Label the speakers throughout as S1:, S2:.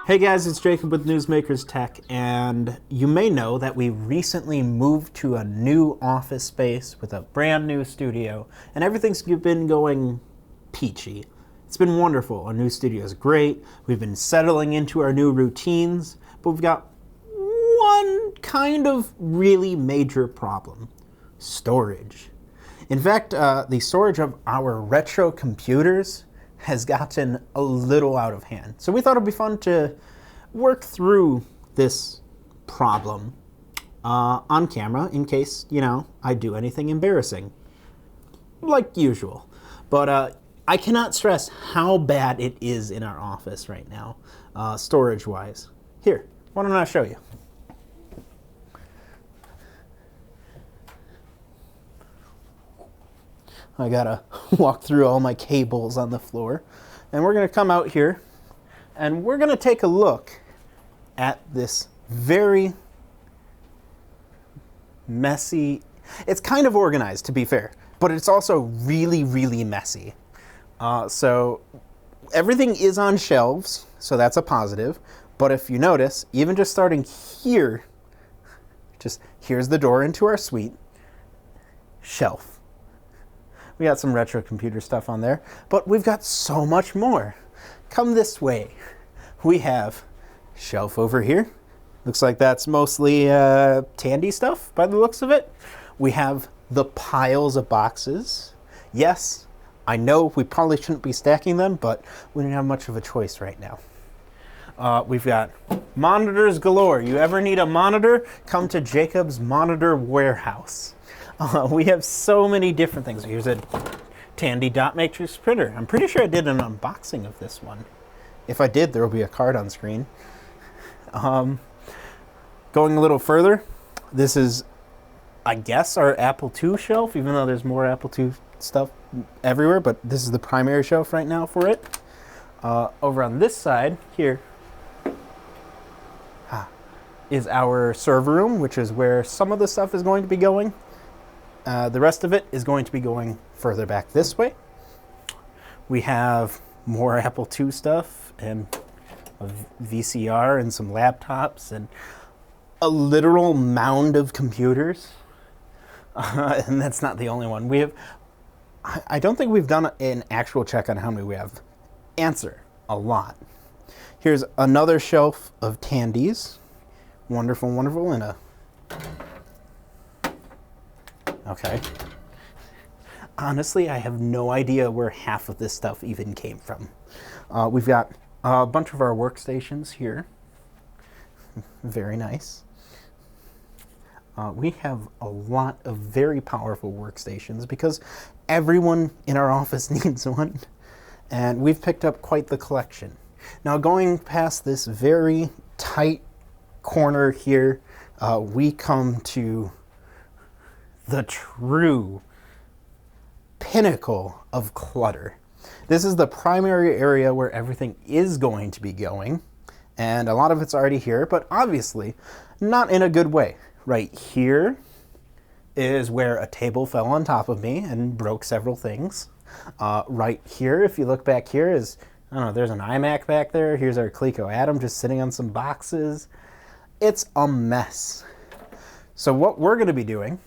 S1: Hey guys, it's Jacob with Newsmakers Tech, and you may know that we recently moved to a new office space with a brand new studio, and everything's been going peachy. It's been wonderful. Our new studio is great. We've been settling into our new routines, but we've got one kind of really major problem: storage. In fact, the storage of our retro computers has gotten a little out of hand. So we thought it'd be fun to work through this problem on camera in case, I do anything embarrassing, like usual. But I cannot stress how bad it is in our office right now, storage-wise. Here, why don't I show you? I gotta walk through all my cables on the floor. And we're gonna come out here and we're gonna take a look at this very messy, it's kind of organized to be fair, but it's also really, really messy. So everything is on shelves, so that's a positive. But if you notice, even just starting here, here's the door into our suite, shelf. We got some retro computer stuff on there, but we've got so much more. Come this way. We have shelf over here. Looks like that's mostly Tandy stuff by the looks of it. We have the piles of boxes. Yes, I know we probably shouldn't be stacking them, but we don't have much of a choice right now. We've got monitors galore. You ever need a monitor? Come to Jacob's Monitor Warehouse. We have so many different things. Here's a Tandy dot matrix printer. I'm pretty sure I did an unboxing of this one. If I did, there will be a card on screen. Going a little further, this is, I guess, our Apple II shelf, even though there's more Apple II stuff everywhere, but this is the primary shelf right now for it. Over on this side here is our server room, which is where some of the stuff is going to be going. The rest of it is going to be going further back this way. We have more Apple II stuff and a VCR and some laptops and a literal mound of computers. And that's not the only one. I don't think we've done an actual check on how many we have. Answer: a lot. Here's another shelf of Tandys. Wonderful, wonderful, and a... Okay. Honestly, I have no idea where half of this stuff even came from. We've got a bunch of our workstations here. Very nice. We have a lot of very powerful workstations because everyone in our office needs one. And we've picked up quite the collection. Now, going past this very tight corner here, we come to the true pinnacle of clutter. This is the primary area where everything is going to be going, and a lot of it's already here, but obviously not in a good way. Right here is where a table fell on top of me and broke several things. Right here, if you look back here, is, I don't know, there's an iMac back there. Here's our Coleco Atom just sitting on some boxes. It's a mess. So what we're going to be doing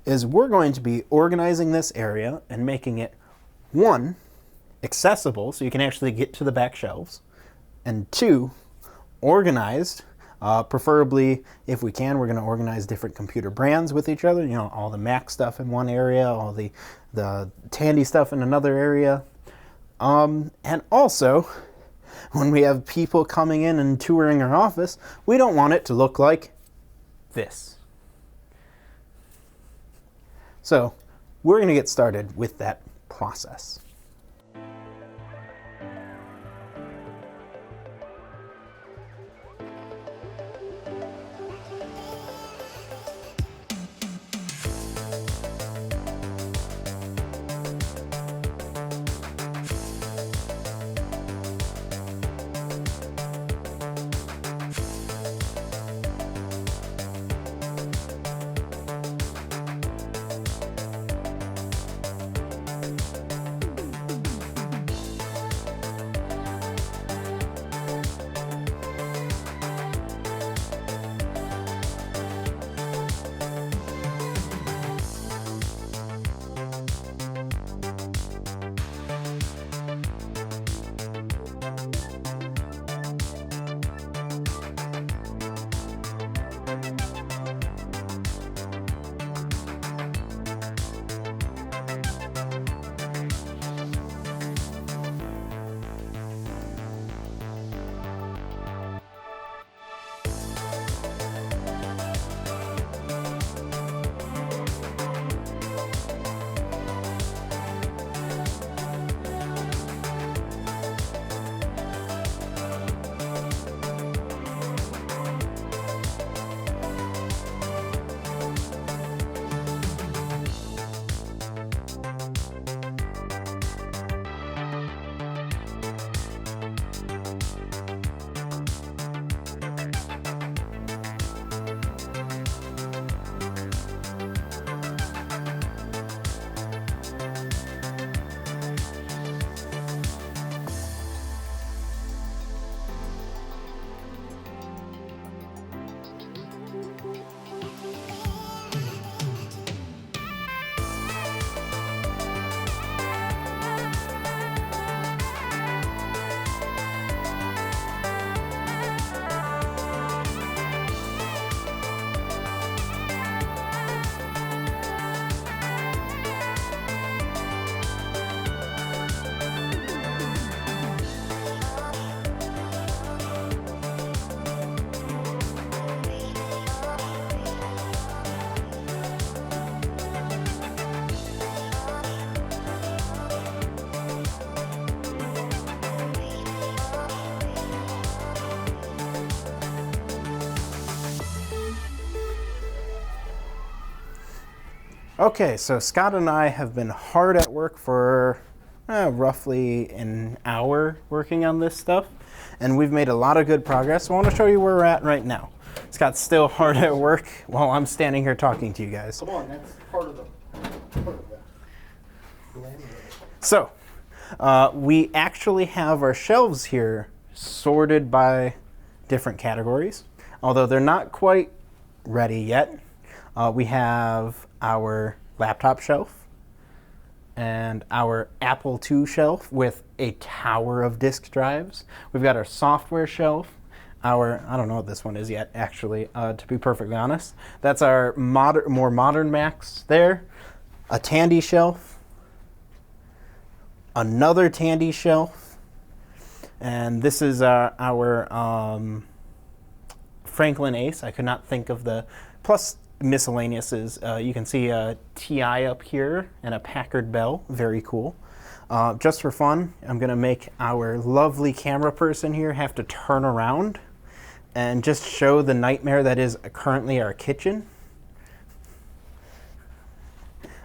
S1: is we're going to be organizing this area and making it, one, accessible so you can actually get to the back shelves, and two, organized. Preferably, if we can, we're going to organize different computer brands with each other. All the Mac stuff in one area, all the Tandy stuff in another area. And also, when we have people coming in and touring our office, we don't want it to look like this. So we're going to get started with that process. Okay, so Scott and I have been hard at work for roughly an hour working on this stuff, and we've made a lot of good progress. So I want to show you where we're at right now. Scott's still hard at work while I'm standing here talking to you guys.
S2: Come on, that's part of the
S1: So, we actually have our shelves here sorted by different categories, although they're not quite ready yet. We have our laptop shelf and our Apple II shelf with a tower of disk drives. We've got our software shelf, I don't know what this one is yet, actually, to be perfectly honest. That's our more modern Macs there, a Tandy shelf, another Tandy shelf, and this is our Franklin Ace. I could not think of the, plus miscellaneouses. You can see a TI up here and a Packard Bell, very cool. Just for fun, I'm gonna make our lovely camera person here have to turn around and just show the nightmare that is currently our kitchen.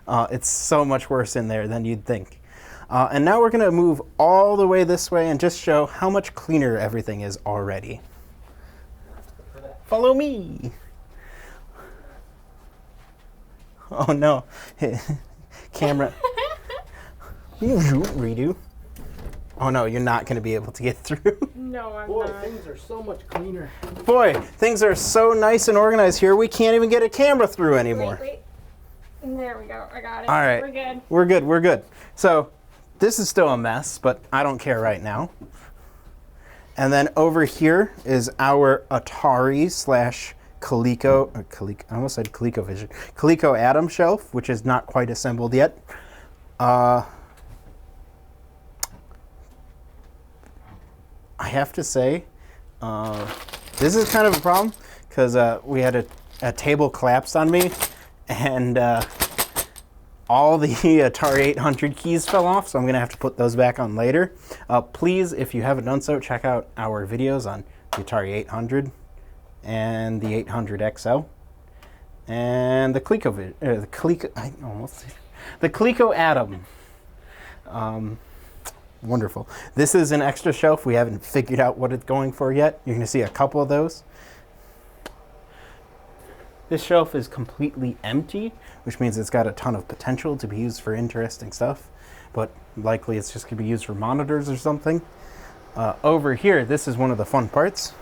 S1: It's so much worse in there than you'd think. And now we're gonna move all the way this way and just show how much cleaner everything is already. Follow me. Oh no, camera. Redo. Oh no, you're not gonna be able to get through.
S3: No, I'm
S2: Boy,
S3: not.
S2: things are so much cleaner.
S1: Boy, things are so nice and organized here, we can't even get a camera through anymore.
S3: Wait. There we go. I got it.
S1: All right.
S3: We're good.
S1: We're good. So this is still a mess, but I don't care right now. And then over here is our Atari / Coleco, I almost said ColecoVision, Coleco Atom shelf, which is not quite assembled yet. I have to say, this is kind of a problem because we had a table collapsed on me, and all the Atari 800 keys fell off, so I'm going to have to put those back on later. Please, if you haven't done so, check out our videos on the Atari 800 and the 800 XL and the Coleco Atom. Wonderful. This is an extra shelf. We haven't figured out what it's going for yet. You're going to see a couple of those. This shelf is completely empty, which means it's got a ton of potential to be used for interesting stuff, but likely it's just going to be used for monitors or something. Over here, this is one of the fun parts.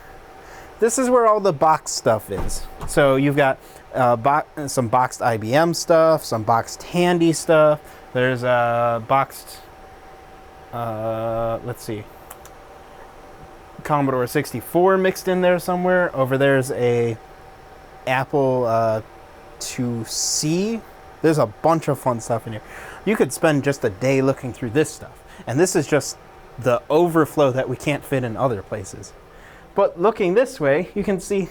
S1: This is where all the box stuff is. So you've got some boxed IBM stuff, some boxed Tandy stuff. There's boxed, let's see, Commodore 64 mixed in there somewhere. Over there's a Apple IIc. There's a bunch of fun stuff in here. You could spend just a day looking through this stuff. And this is just the overflow that we can't fit in other places. But looking this way, you can see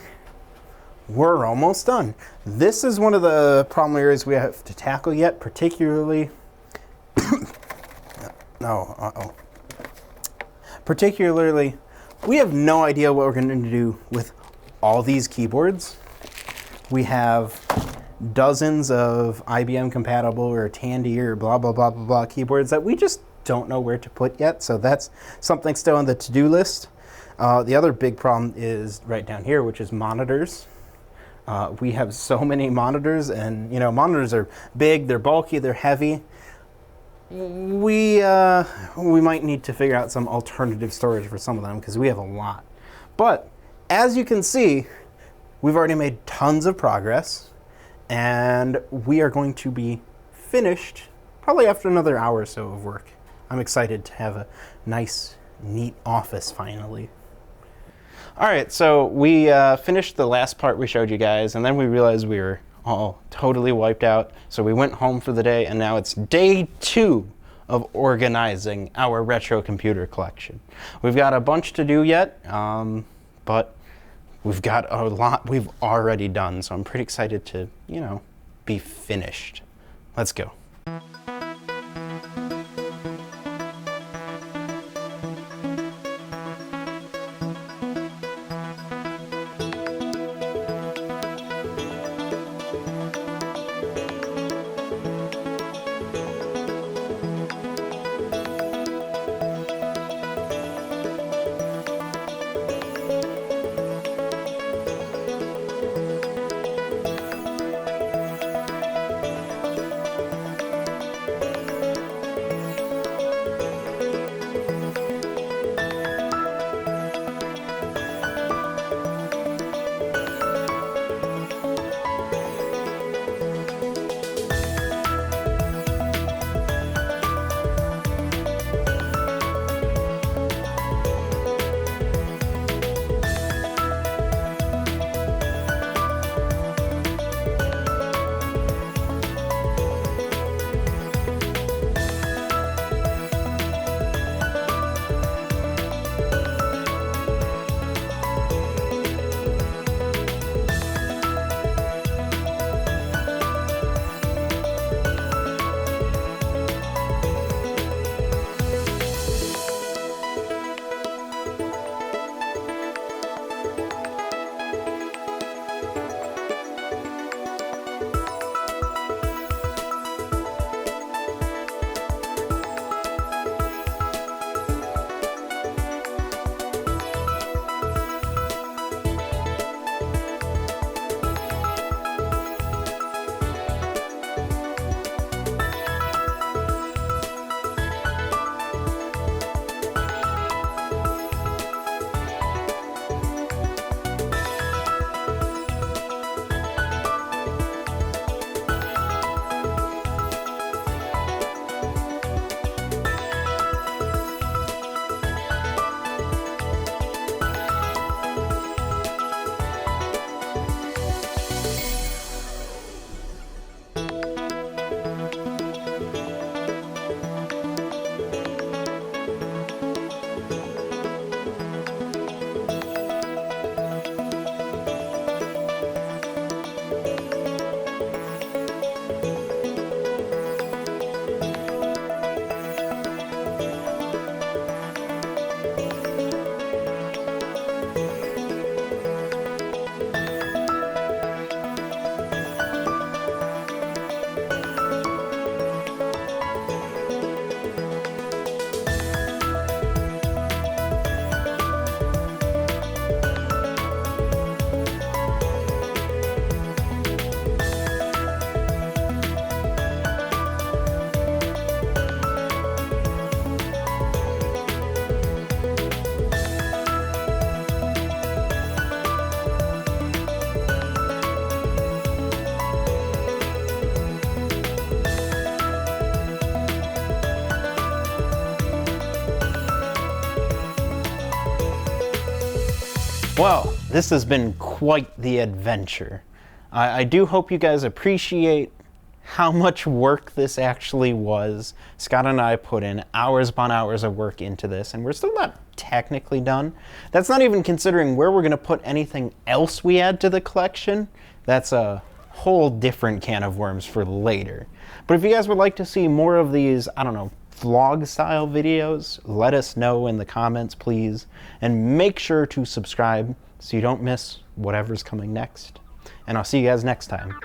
S1: we're almost done. This is one of the problem areas we have to tackle yet, particularly particularly, we have no idea what we're going to do with all these keyboards. We have dozens of IBM compatible or Tandy or blah, blah, blah, blah, blah keyboards that we just don't know where to put yet. So that's something still on the to-do list. The other big problem is right down here, which is monitors. We have so many monitors, and monitors are big, they're bulky, they're heavy. We might need to figure out some alternative storage for some of them because we have a lot. But as you can see, we've already made tons of progress, and we are going to be finished probably after another hour or so of work. I'm excited to have a nice, neat office finally. All right, so we finished the last part we showed you guys, and then we realized we were all totally wiped out. So we went home for the day, and now it's day 2 of organizing our retro computer collection. We've got a bunch to do yet, but we've got a lot we've already done. So I'm pretty excited to, be finished. Let's go. Well, this has been quite the adventure. I do hope you guys appreciate how much work this actually was. Scott and I put in hours upon hours of work into this, and we're still not technically done. That's not even considering where we're going to put anything else we add to the collection. That's a whole different can of worms for later. But if you guys would like to see more of these, I don't know, vlog style videos, let us know in the comments, please. And make sure to subscribe so you don't miss whatever's coming next. And I'll see you guys next time.